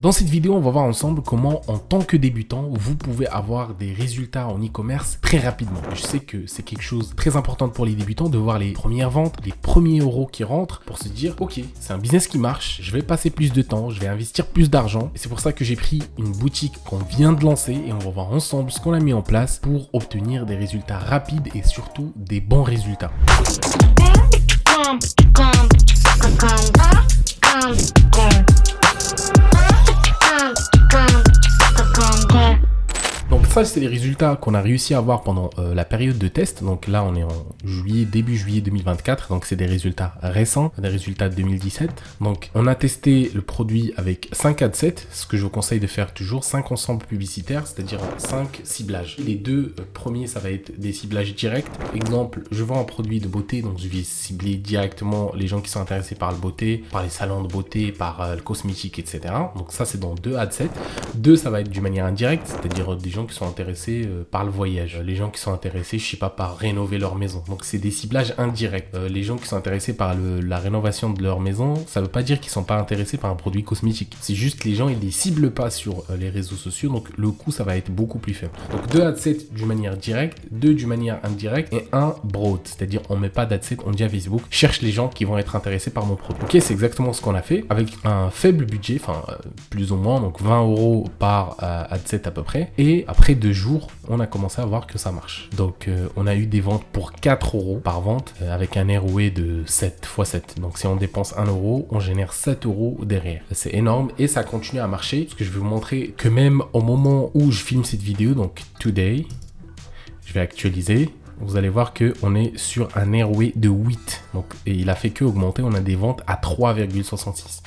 Dans cette vidéo, on va voir ensemble comment, en tant que débutant, vous pouvez avoir des résultats en e-commerce très rapidement. Je sais que c'est quelque chose de très important pour les débutants de voir les premières ventes, les premiers euros qui rentrent pour se dire « Ok, c'est un business qui marche, je vais passer plus de temps, je vais investir plus d'argent. » Et c'est pour ça que j'ai pris une boutique qu'on vient de lancer et on va voir ensemble ce qu'on a mis en place pour obtenir des résultats rapides et surtout des bons résultats. Donc ça, c'est les résultats qu'on a réussi à avoir pendant la période de test. Donc là, on est en juillet, début juillet 2024. Donc c'est des résultats récents, des résultats de 2017. Donc on a testé le produit avec 5 adsets, ce que je vous conseille de faire toujours, 5 ensembles publicitaires, c'est-à-dire 5 ciblages. Les deux premiers, ça va être des ciblages directs. Exemple, je vends un produit de beauté, donc je vais cibler directement les gens qui sont intéressés par le beauté, par les salons de beauté, par le cosmétique, etc. Donc ça, c'est dans 2 adsets. 2, ça va être d'une manière indirecte, c'est-à-dire des gens qui sont intéressés par le voyage, les gens qui sont intéressés, je sais pas, par rénover leur maison. Donc c'est des ciblages indirects. Les gens qui sont intéressés par la rénovation de leur maison, ça veut pas dire qu'ils sont pas intéressés par un produit cosmétique. C'est juste les gens, ils les ciblent pas sur les réseaux sociaux, donc le coût, ça va être beaucoup plus faible. Donc 2 adsets d'une manière directe, 2 d'une manière indirecte et 1 broad, c'est-à-dire on met pas d'adset, on dit à Facebook, cherche les gens qui vont être intéressés par mon produit. Ok, c'est exactement ce qu'on a fait avec un faible budget, enfin plus ou moins, donc 20 € par adset à peu près. Et après 2 jours, on a commencé à voir que ça marche. Donc on a eu des ventes pour 4 € par vente avec un ROE de 7 x 7. Donc si on dépense 1 €, on génère 7 € derrière. C'est énorme et ça continue à marcher parce que je vais vous montrer que même au moment où je filme cette vidéo, donc today, je vais actualiser. Vous allez voir qu'on est sur un ROE de 8. Donc, et il a fait que augmenter. On a des ventes à 3,66.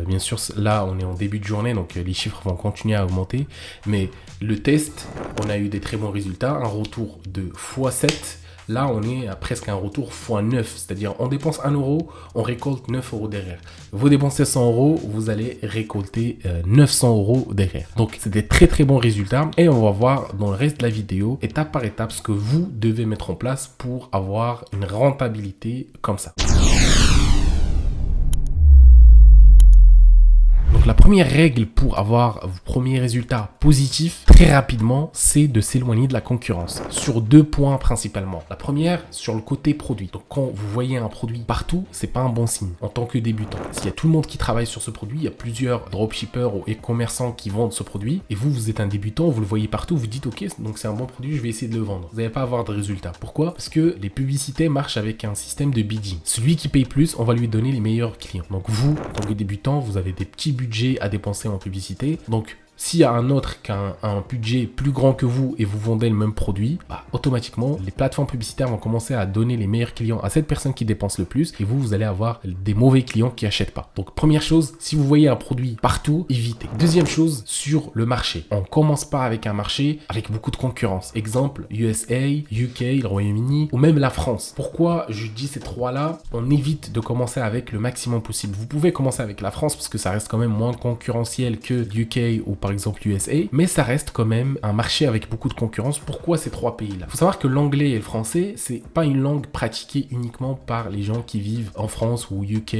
Bien sûr, là, on est en début de journée, donc les chiffres vont continuer à augmenter. Mais le test, on a eu des très bons résultats. Un retour de x7. Là, on est à presque un retour x9, c'est-à-dire on dépense 1 €, on récolte 9 € derrière. Vous dépensez 100 €, vous allez récolter 900 € derrière. Donc, c'est des très très bons résultats et on va voir dans le reste de la vidéo, étape par étape, ce que vous devez mettre en place pour avoir une rentabilité comme ça. Donc la première règle pour avoir vos premiers résultats positifs très rapidement, c'est de s'éloigner de la concurrence sur 2 points principalement. La première, sur le côté produit. Donc quand vous voyez un produit partout, c'est pas un bon signe en tant que débutant. S'il y a tout le monde qui travaille sur ce produit, il y a plusieurs dropshippers ou e-commerçants qui vendent ce produit et vous êtes un débutant, vous le voyez partout, vous dites ok, donc c'est un bon produit, je vais essayer de le vendre. Vous n'allez pas avoir de résultats. Pourquoi? Parce que les publicités marchent avec un système de bidding. Celui qui paye plus, on va lui donner les meilleurs clients. Donc vous, en tant que débutant, vous avez des petits budgets à dépenser en publicité. Donc, s'il y a un autre qui a un budget plus grand que vous et vous vendez le même produit, automatiquement, les plateformes publicitaires vont commencer à donner les meilleurs clients à cette personne qui dépense le plus et vous allez avoir des mauvais clients qui n'achètent pas. Donc, première chose, si vous voyez un produit partout, évitez. Deuxième chose, sur le marché. On commence pas avec un marché avec beaucoup de concurrence. Exemple, USA, UK, le Royaume-Uni ou même la France. Pourquoi je dis ces trois-là? On évite de commencer avec le maximum possible. Vous pouvez commencer avec la France parce que ça reste quand même moins concurrentiel que UK ou par exemple USA, mais ça reste quand même un marché avec beaucoup de concurrence. Pourquoi ces 3 pays-là? Il faut savoir que l'anglais et le français, c'est pas une langue pratiquée uniquement par les gens qui vivent en France ou UK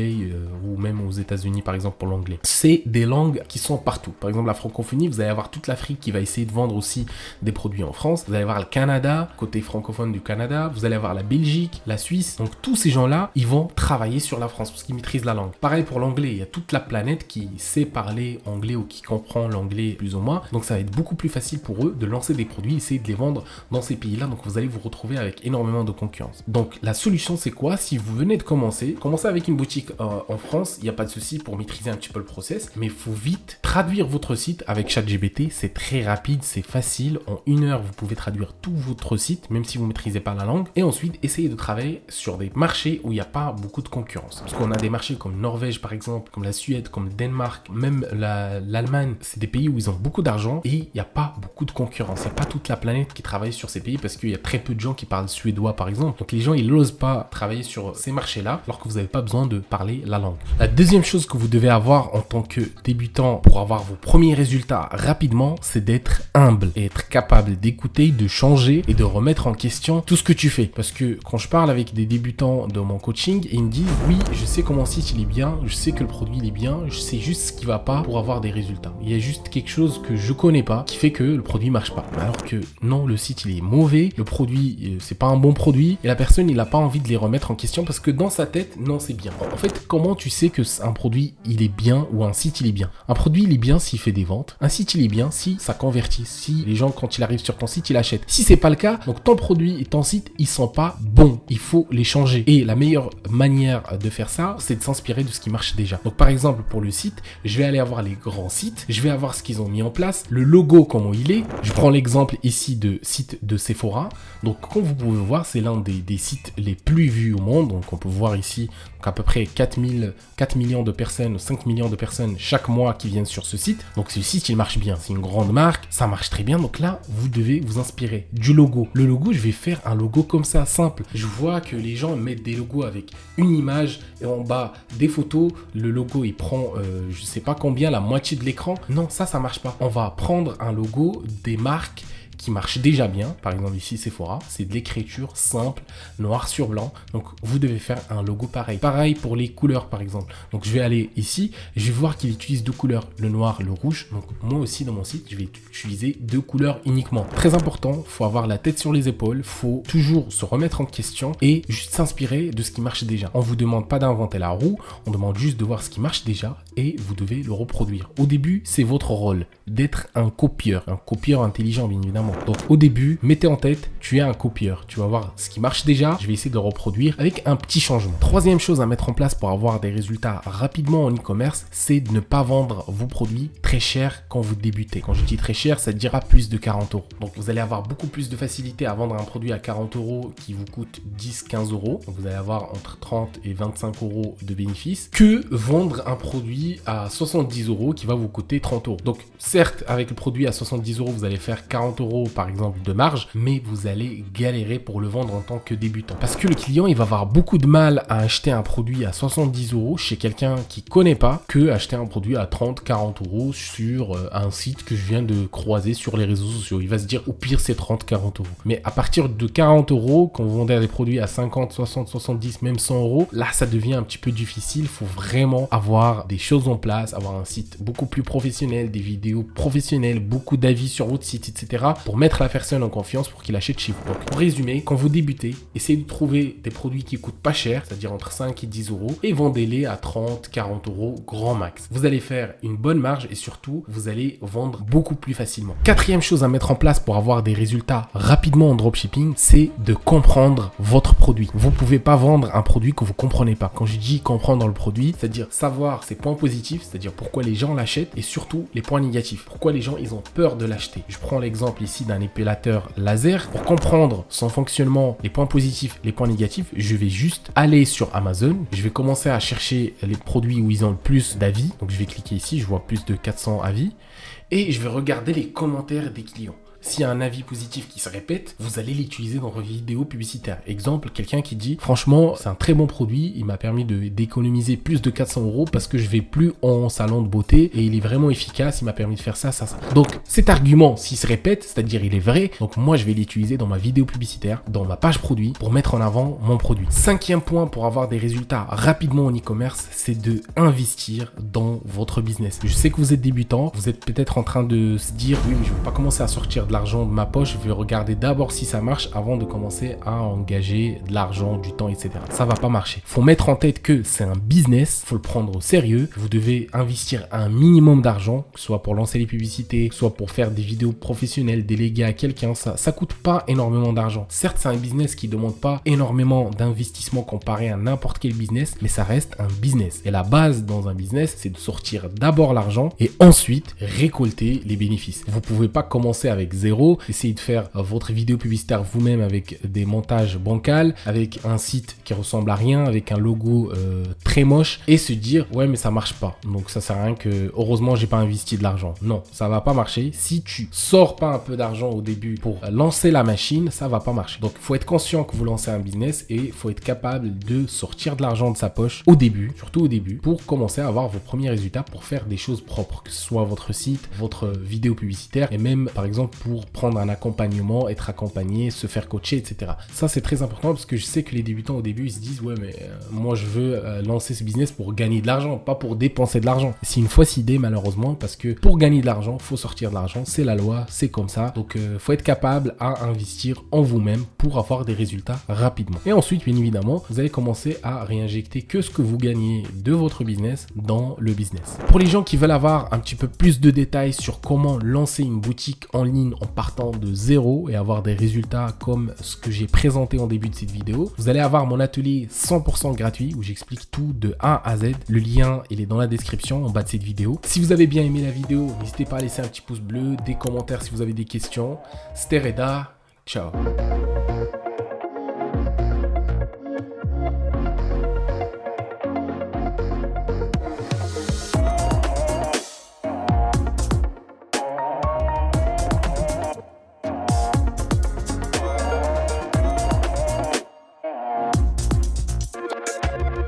ou même aux États-Unis par exemple pour l'anglais. C'est des langues qui sont partout. Par exemple la francophonie, vous allez avoir toute l'Afrique qui va essayer de vendre aussi des produits en France. Vous allez avoir le Canada, côté francophone du Canada. Vous allez avoir la Belgique, la Suisse. Donc tous ces gens-là, ils vont travailler sur la France parce qu'ils maîtrisent la langue. Pareil pour l'anglais, il y a toute la planète qui sait parler anglais ou qui comprend l'anglais plus ou moins, donc ça va être beaucoup plus facile pour eux de lancer des produits, essayer de les vendre dans ces pays-là, donc vous allez vous retrouver avec énormément de concurrence. Donc la solution c'est quoi? Si vous venez de commencer avec une boutique en France, il n'y a pas de souci pour maîtriser un petit peu le process, mais il faut vite traduire votre site avec ChatGPT, c'est très rapide, c'est facile, en 1 heure vous pouvez traduire tout votre site, même si vous ne maîtrisez pas la langue, et ensuite essayez de travailler sur des marchés où il n'y a pas beaucoup de concurrence, parce qu'on a des marchés comme Norvège par exemple, comme la Suède, comme le Danemark, même l'Allemagne, c'est des pays pays où ils ont beaucoup d'argent et il n'y a pas beaucoup de concurrence. Il n'y a pas toute la planète qui travaille sur ces pays parce qu'il y a très peu de gens qui parlent suédois par exemple. Donc les gens, ils n'osent pas travailler sur ces marchés-là alors que vous n'avez pas besoin de parler la langue. La deuxième chose que vous devez avoir en tant que débutant pour avoir vos premiers résultats rapidement, c'est d'être humble et être capable d'écouter, de changer et de remettre en question tout ce que tu fais. Parce que quand je parle avec des débutants de mon coaching, ils me disent oui, je sais que mon site il est bien, je sais que le produit il est bien, je sais juste ce qui va pas pour avoir des résultats. Il y a juste quelque chose que je connais pas qui fait que le produit marche pas. Alors que non, le site il est mauvais, le produit c'est pas un bon produit et la personne il a pas envie de les remettre en question parce que dans sa tête, non c'est bien. En fait, comment tu sais que un produit il est bien ou un site il est bien? Un produit il est bien s'il fait des ventes, un site il est bien si ça convertit, si les gens quand ils arrivent sur ton site ils achètent. Si c'est pas le cas, donc ton produit et ton site ils sont pas bons, il faut les changer. Et la meilleure manière de faire ça, c'est de s'inspirer de ce qui marche déjà. Donc par exemple pour le site, je vais aller avoir les grands sites, je vais avoir ce qu'ils ont mis en place, le logo comment il est. Je prends l'exemple ici de site de Sephora. Donc comme vous pouvez voir, c'est l'un des sites les plus vus au monde. Donc on peut voir ici à peu près 4 millions de personnes, 5 millions de personnes chaque mois qui viennent sur ce site. Donc ce site il marche bien, c'est une grande marque, ça marche très bien. Donc là vous devez vous inspirer du logo. Le logo, je vais faire un logo comme ça, simple. Je vois que les gens mettent des logos avec une image et en bas des photos. Le logo il prend je sais pas combien, la moitié de l'écran. Non, ça marche pas. On va prendre un logo des marques qui marche déjà bien. Par exemple ici Sephora, c'est de l'écriture simple, noir sur blanc. Donc vous devez faire un logo pareil. Pareil pour les couleurs par exemple. Donc je vais aller ici, je vais voir qu'il utilise deux couleurs, le noir, le rouge. Donc moi aussi dans mon site, je vais utiliser deux couleurs uniquement. Très important, faut avoir la tête sur les épaules, faut toujours se remettre en question et juste s'inspirer de ce qui marche déjà. On vous demande pas d'inventer la roue, on demande juste de voir ce qui marche déjà et vous devez le reproduire. Au début, c'est votre rôle d'être un copieur intelligent bien évidemment. Donc au début, mettez en tête, tu es un copieur. Tu vas voir ce qui marche déjà, je vais essayer de le reproduire avec un petit changement. Troisième chose à mettre en place pour avoir des résultats rapidement en e-commerce, c'est de ne pas vendre vos produits très cher quand vous débutez. Quand je dis très cher, ça dira plus de 40 euros. Donc vous allez avoir beaucoup plus de facilité à vendre un produit à 40 euros qui vous coûte 10-15 euros. Donc vous allez avoir entre 30 et 25 euros de bénéfices que vendre un produit à 70 euros qui va vous coûter 30 euros. Donc certes, avec le produit à 70 euros, vous allez faire 40 euros par exemple de marge, mais vous allez galérer pour le vendre en tant que débutant. Parce que le client, il va avoir beaucoup de mal à acheter un produit à 70 euros chez quelqu'un qui connaît pas que acheter un produit à 30-40 euros sur un site que je viens de croiser sur les réseaux sociaux. Il va se dire au pire c'est 30-40 euros. Mais à partir de 40 euros, quand vous vendez des produits à 50, 60, 70, même 100 euros, là ça devient un petit peu difficile. Il faut vraiment avoir des choses en place, avoir un site beaucoup plus professionnel, des vidéos professionnelles, beaucoup d'avis sur votre site, etc. pour mettre la personne en confiance pour qu'il achète chez vous. Donc, pour résumer, quand vous débutez, essayez de trouver des produits qui coûtent pas cher, c'est-à-dire entre 5 et 10 euros, et vendez-les à 30, 40 euros grand max. Vous allez faire une bonne marge et surtout, vous allez vendre beaucoup plus facilement. Quatrième chose à mettre en place pour avoir des résultats rapidement en dropshipping, c'est de comprendre votre produit. Vous pouvez pas vendre un produit que vous comprenez pas. Quand je dis comprendre le produit, c'est-à-dire savoir ses points positifs, c'est-à-dire pourquoi les gens l'achètent et surtout les points négatifs. Pourquoi les gens ils ont peur de l'acheter. Je prends l'exemple ici d'un épilateur laser. Pour comprendre son fonctionnement, les points positifs, les points négatifs, je vais juste aller sur Amazon. Je vais commencer à chercher les produits où ils ont le plus d'avis. Donc je vais cliquer ici, je vois plus de 400 avis. Et je vais regarder les commentaires des clients. S'il y a un avis positif qui se répète, vous allez l'utiliser dans vos vidéos publicitaires. Exemple, quelqu'un qui dit « Franchement, c'est un très bon produit, il m'a permis d'économiser plus de 400 euros parce que je vais plus en salon de beauté et il est vraiment efficace, il m'a permis de faire ça, ça, ça. » Donc, cet argument, s'il se répète, c'est-à-dire il est vrai, donc moi je vais l'utiliser dans ma vidéo publicitaire, dans ma page produit pour mettre en avant mon produit. Cinquième point pour avoir des résultats rapidement en e-commerce, c'est de investir dans votre business. Je sais que vous êtes débutant, vous êtes peut-être en train de se dire « Oui, mais je ne vais pas commencer à sortir de l'argent de ma poche, je vais regarder d'abord si ça marche avant de commencer à engager de l'argent, du temps, etc. » Ça va pas marcher. Faut mettre en tête que c'est un business, faut le prendre au sérieux. Vous devez investir un minimum d'argent, que ce soit pour lancer les publicités, que ce soit pour faire des vidéos professionnelles, déléguer à quelqu'un. Ça coûte pas énormément d'argent. Certes, c'est un business qui demande pas énormément d'investissement comparé à n'importe quel business, mais ça reste un business. Et la base dans un business, c'est de sortir d'abord l'argent et ensuite récolter les bénéfices. Vous pouvez pas commencer avec zéro. Essayez de faire votre vidéo publicitaire vous-même avec des montages bancals, avec un site qui ressemble à rien, avec un logo très moche et se dire ouais mais ça marche pas. Donc ça sert à rien que heureusement j'ai pas investi de l'argent. Non, ça va pas marcher. Si tu sors pas un peu d'argent au début pour lancer la machine, ça va pas marcher. Donc il faut être conscient que vous lancez un business et il faut être capable de sortir de l'argent de sa poche au début, surtout au début, pour commencer à avoir vos premiers résultats, pour faire des choses propres, que ce soit votre site, votre vidéo publicitaire et même par exemple pour prendre un accompagnement, être accompagné, se faire coacher, etc. Ça c'est très important parce que je sais que les débutants au début ils se disent ouais mais moi je veux lancer ce business pour gagner de l'argent, pas pour dépenser de l'argent. C'est une fausse idée malheureusement parce que pour gagner de l'argent, faut sortir de l'argent, c'est la loi, c'est comme ça. Donc faut être capable à investir en vous-même pour avoir des résultats rapidement. Et ensuite bien évidemment, vous allez commencer à réinjecter que ce que vous gagnez de votre business dans le business. Pour les gens qui veulent avoir un petit peu plus de détails sur comment lancer une boutique en ligne en partant de zéro et avoir des résultats comme ce que j'ai présenté en début de cette vidéo, vous allez avoir mon atelier 100% gratuit où j'explique tout de A à Z. Le lien, il est dans la description en bas de cette vidéo. Si vous avez bien aimé la vidéo, n'hésitez pas à laisser un petit pouce bleu, des commentaires si vous avez des questions. C'était Reda, ciao.